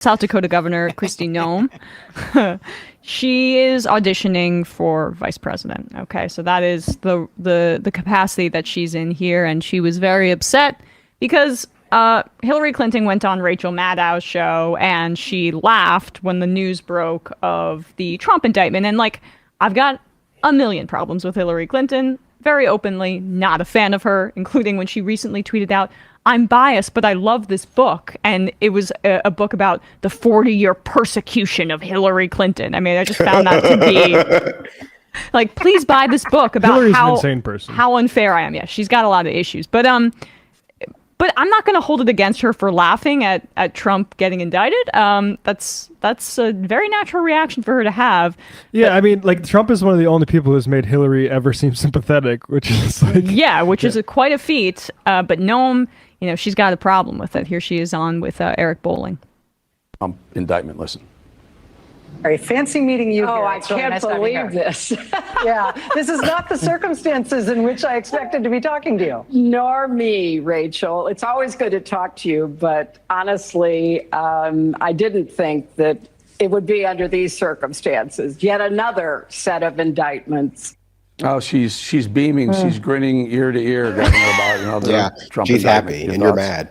South Dakota Governor Kristi Noem. She is auditioning for vice president. Okay, so that is the capacity that she's in here, and she was very upset because Hillary Clinton went on Rachel Maddow's show and she laughed when the news broke of the Trump indictment. And like, I've got a million problems with Hillary Clinton, very openly not a fan of her, including when she recently tweeted out, "I'm biased, but I love this book." And it was a book about the 40-year persecution of Hillary Clinton. I mean, I just found that to be like, please buy this book about Hillary's an insane person. How unfair I am. Yeah, she's got a lot of issues. But I'm not going to hold it against her for laughing at Trump getting indicted. That's a very natural reaction for her to have. Yeah, but, I mean, like, Trump is one of the only people who's made Hillary ever seem sympathetic, which is like... Yeah, which is quite a feat. But Noem, she's got a problem with it. Here she is on with Eric Bolling. Indictment, listen. Very fancy meeting you. Oh, here. I can't believe this. Yeah, this is not the circumstances in which I expected to be talking to you. Nor me, Rachel. It's always good to talk to you, but honestly, I didn't think that it would be under these circumstances. Yet another set of indictments. Oh, she's beaming. She's grinning ear to ear, about the Trump she's indictment. happy, and you're mad.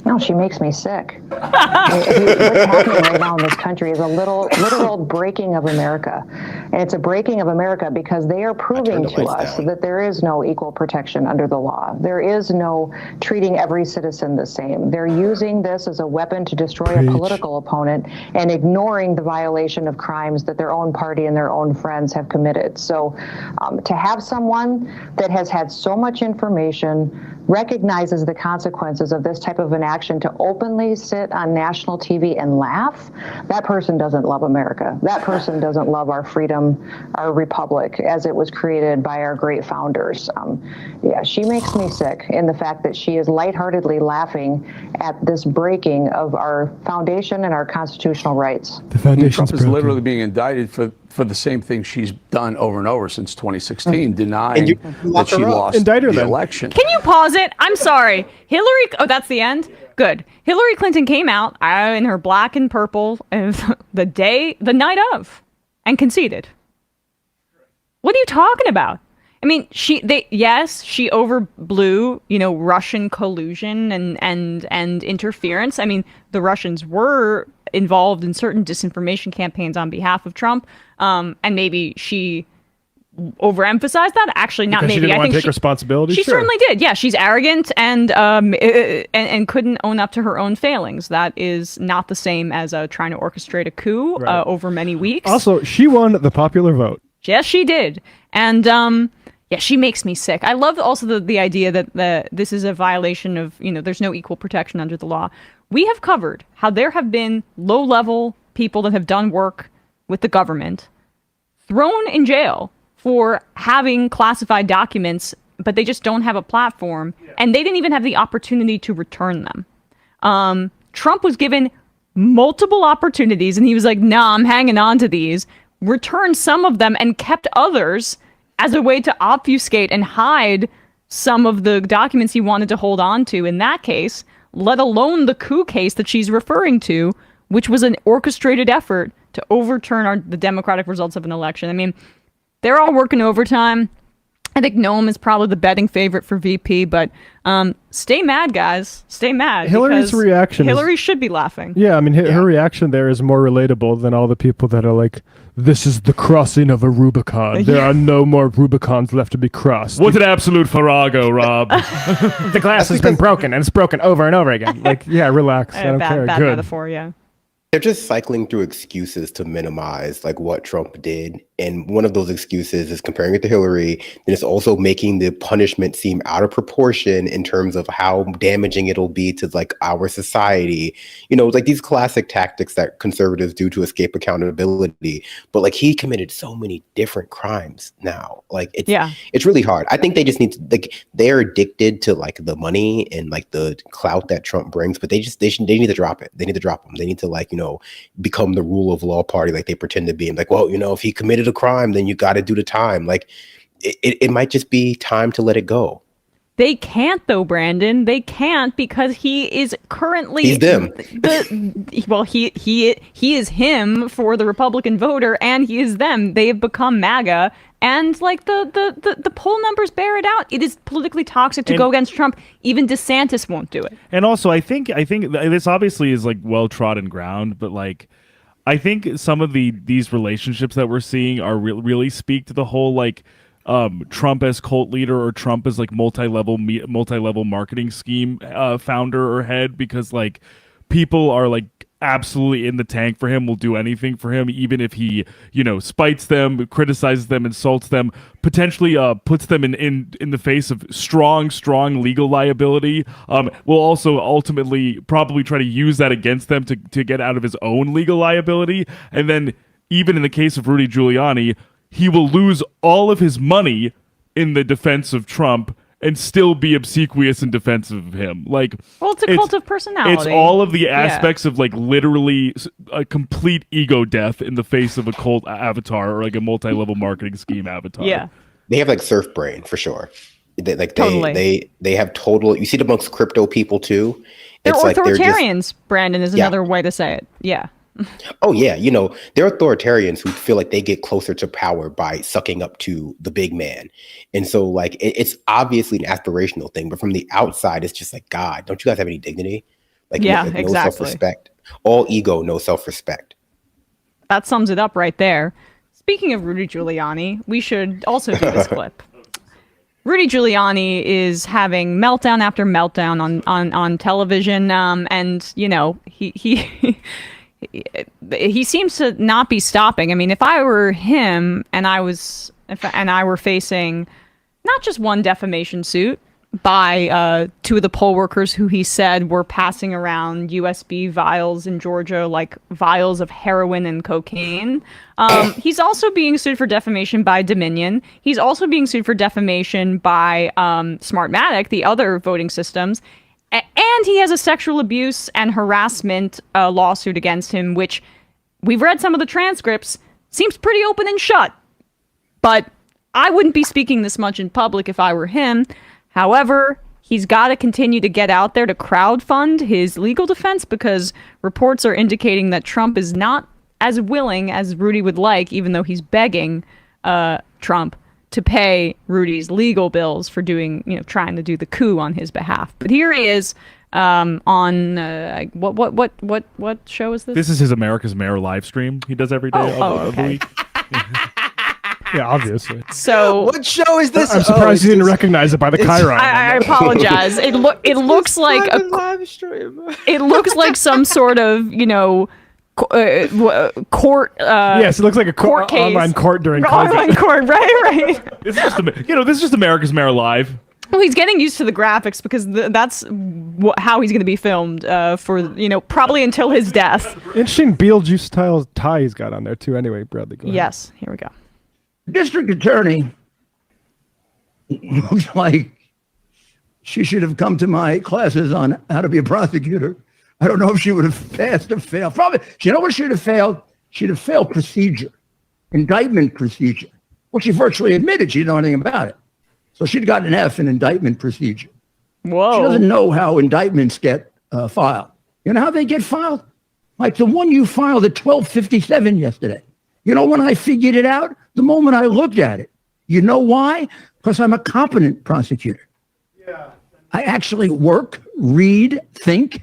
No, she makes me sick. What's happening right now in this country is a literal breaking of America. And it's a breaking of America because they are proving to us that there is no equal protection under the law. There is no treating every citizen the same. They're using this as a weapon to destroy a political opponent and ignoring the violation of crimes that their own party and their own friends have committed. So to have someone that has had so much information, recognizes the consequences of this type of an action, to openly sit on national TV and laugh, that person doesn't love America. That person doesn't love our freedom, our republic, as it was created by our great founders. She makes me sick in the fact that she is lightheartedly laughing at this breaking of our foundation and our constitutional rights. The foundation's Trump is literally being indicted for the same thing she's done over and over since 2016, denying that she lost the election. Can you pause it? I'm sorry. Oh, that's the end? Good. Hillary Clinton came out in her black and purple the night of, and conceded. What are you talking about? I mean, she overblew, Russian collusion and interference. I mean, the Russians were involved in certain disinformation campaigns on behalf of Trump, and maybe she overemphasized that. Actually, not because maybe. She didn't I want think to take responsibility. She certainly did. Yeah, she's arrogant and couldn't own up to her own failings. That is not the same as trying to orchestrate a coup over many weeks. Also, she won the popular vote. Yes, she did, and she makes me sick. I love also the idea that this is a violation of, there's no equal protection under the law. We have covered how there have been low-level people that have done work with the government thrown in jail for having classified documents, but they just don't have a platform, and they didn't even have the opportunity to return them. Trump was given multiple opportunities, and he was like, nah, I'm hanging on to these, returned some of them, and kept others as a way to obfuscate and hide some of the documents he wanted to hold on to in that case, let alone the coup case that she's referring to, which was an orchestrated effort to overturn the democratic results of an election. I mean, they're all working overtime. I think Noem is probably the betting favorite for VP, but stay mad, guys. Stay mad. Hillary's reaction Hillary should be laughing. Yeah, I mean, her reaction there is more relatable than all the people that are like, this is the crossing of a Rubicon. There are no more Rubicons left to be crossed. What an absolute farrago, Rob. The glass has been broken, and it's broken over and over again. Like, yeah, relax. I don't care. Bad Good. metaphor, yeah. They're just cycling through excuses to minimize like what Trump did. And one of those excuses is comparing it to Hillary. And it's also making the punishment seem out of proportion in terms of how damaging it'll be to like our society. Like these classic tactics that conservatives do to escape accountability. But like he committed so many different crimes now. Like it's really hard. I think they just need to they're addicted to like the money and like the clout that Trump brings, but they need to drop it. They need to drop them. They need to become the rule of law party like they pretend to be. And like, well, if he committed a crime, then you got to do the time. Like it might just be time to let it go. They can't though, Brandon. They can't because he is currently He's them. He is him for the Republican voter, and he is them. They have become MAGA, and like the poll numbers bear it out. It is politically toxic to go against Trump. Even DeSantis won't do it. And also, I think this obviously is like well trodden ground, but like I think some of these relationships that we're seeing are really speak to the whole like. Trump as cult leader or Trump as like multi-level marketing scheme founder or head, because like people are like absolutely in the tank for him, will do anything for him, even if he, you know, spites them, criticizes them, insults them, potentially puts them in the face of strong legal liability, will also ultimately probably try to use that against them to get out of his own legal liability. And then even in the case of Rudy Giuliani, he will lose all of his money in the defense of Trump and still be obsequious and defensive of him. Like, well, it's a cult of personality. It's all of the aspects of like literally a complete ego death in the face of a cult avatar or like a multi-level marketing scheme avatar. Yeah, they have like surf brain for sure. Totally. They have total. You see it amongst crypto people too. They're it's authoritarians. Like Brandon is another way to say it. Yeah. Oh yeah, you know, they're authoritarians who feel like they get closer to power by sucking up to the big man. And so like it's obviously an aspirational thing, but from the outside it's just like, God, don't you guys have any dignity? Like, yeah, no exactly. self-respect. All ego, no self-respect. That sums it up right there. Speaking of Rudy Giuliani, we should also do this clip. Rudy Giuliani is having meltdown after meltdown on television, and you know he seems to not be stopping. I mean, if I were him and I were facing not just one defamation suit by two of the poll workers who he said were passing around USB vials in Georgia, like vials of heroin and cocaine. He's also being sued for defamation by Dominion. He's also being sued for defamation by Smartmatic, the other voting systems. And he has a sexual abuse and harassment lawsuit against him, which we've read some of the transcripts, seems pretty open and shut. But I wouldn't be speaking this much in public if I were him. However, he's got to continue to get out there to crowdfund his legal defense, because reports are indicating that Trump is not as willing as Rudy would like, even though he's begging Trump to pay Rudy's legal bills for doing, you know, trying to do the coup on his behalf. But here he is on what show is this? This is his America's Mayor live stream he does every day of the week. Yeah, obviously. So what show is this? I'm surprised you didn't recognise it by the chyron. I apologize. It looks like a live stream. It looks like some sort of, you know, court. Yes, it looks like a court case. Online court during COVID. Online court, right. This is just America's Mayor live. Well, he's getting used to the graphics because that's how he's going to be filmed for, you know, probably until his death. Interesting Beetlejuice style tie he's got on there too. Anyway, Bradley, go ahead. Yes, here we go. District attorney looks like she should have come to my classes on how to be a prosecutor. I don't know if she would have passed or failed. Probably, you know what she'd have failed? She'd have failed procedure, indictment procedure. Well, she virtually admitted she didn't know anything about it. So she'd gotten an F in indictment procedure. Whoa. She doesn't know how indictments get filed. You know how they get filed? Like the one you filed at 12:57 yesterday. You know when I figured it out? The moment I looked at it. You know why? Because I'm a competent prosecutor. Yeah. I actually work, read, think,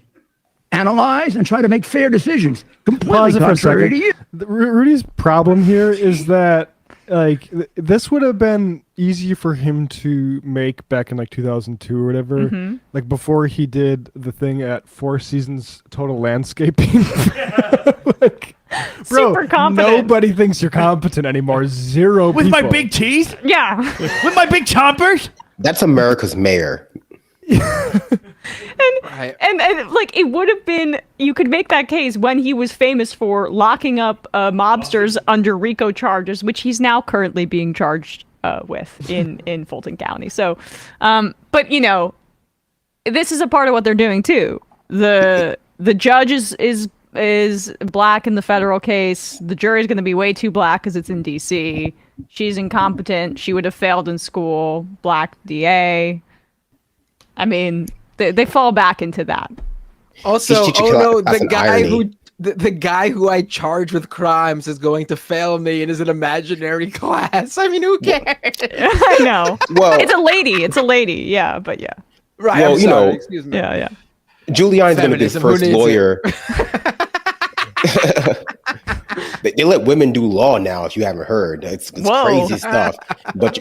analyze, and try to make fair decisions. Completely contrary to you. Rudy's problem here is that like this would have been easy for him to make back in like 2002 or whatever, like before he did the thing at Four Seasons Total Landscaping. Like, bro, super competent. Nobody thinks you're competent anymore. Zero with people. My big teeth. Yeah, with my big chompers. That's America's mayor. And like it would have been, you could make that case when he was famous for locking up mobsters under RICO charges, which he's now currently being charged with in Fulton County. So, but you know, this is a part of what they're doing too. The judge is black in the federal case. The jury is going to be way too black because it's in DC. She's incompetent. She would have failed in school. Black DA. I mean, they fall back into that. Also, oh no, the guy who I charge with crimes is going to fail me in his an imaginary class. I mean, who cares? I know. Well, it's a lady. It's a lady. Yeah, but yeah. Right. Well, Excuse me. Yeah. Giuliani's going to be the first lawyer. They let women do law now, if you haven't heard. It's crazy stuff. But,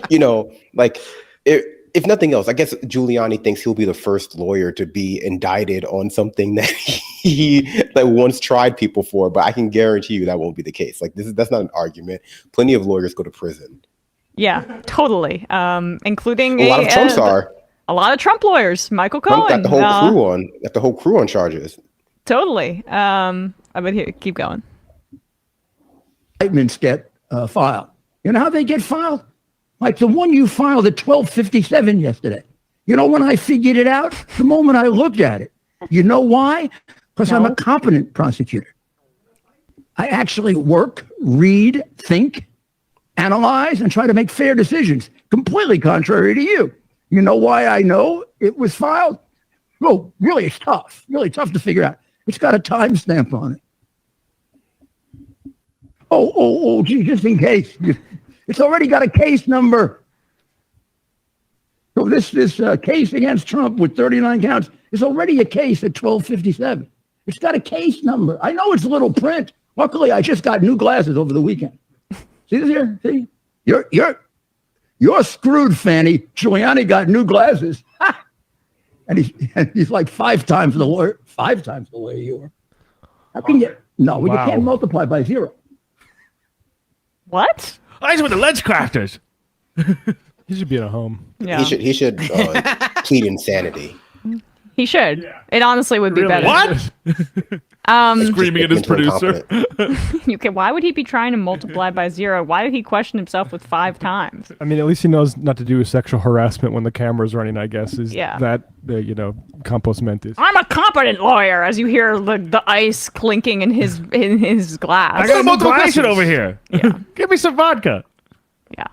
if nothing else, I guess Giuliani thinks he'll be the first lawyer to be indicted on something that he once tried people for. But I can guarantee you that won't be the case. That's not an argument. Plenty of lawyers go to prison. Yeah, totally. Including a lot of Trumps are. A lot of Trump lawyers. Michael Cohen. Got the whole crew on charges. Totally. But here, keep going. Indictments get filed. You know how they get filed? Like the one you filed at 12:57 yesterday. You know when I figured it out? The moment I looked at it. You know why? Because I'm a competent prosecutor. I actually work, read, think, analyze, and try to make fair decisions, completely contrary to you. You know why I know it was filed? Oh, really, it's tough. Really tough to figure out. It's got a timestamp on it. Gee, just in case. It's already got a case number. So this case against Trump with 39 counts is already a case at 12:57. It's got a case number. I know it's little print. Luckily, I just got new glasses over the weekend. See this here? See? You're screwed, Fani. Giuliani got new glasses. Ha! And he's like 5 times the lawyer you were. How can you? No, you can't multiply by 0. What? I just with the ledge crafters. He should be at home. Yeah. He should plead insanity. He should. Yeah. It honestly would be better. What? Screaming at his producer. Okay, why would he be trying to multiply by 0? Why did he question himself with 5 times? I mean, at least he knows not to do sexual harassment when the camera's running, I guess, that compos mentis. I'm a competent lawyer, as you hear the ice clinking in his glass. I got a motivation over here. Yeah. Give me some vodka. Yeah.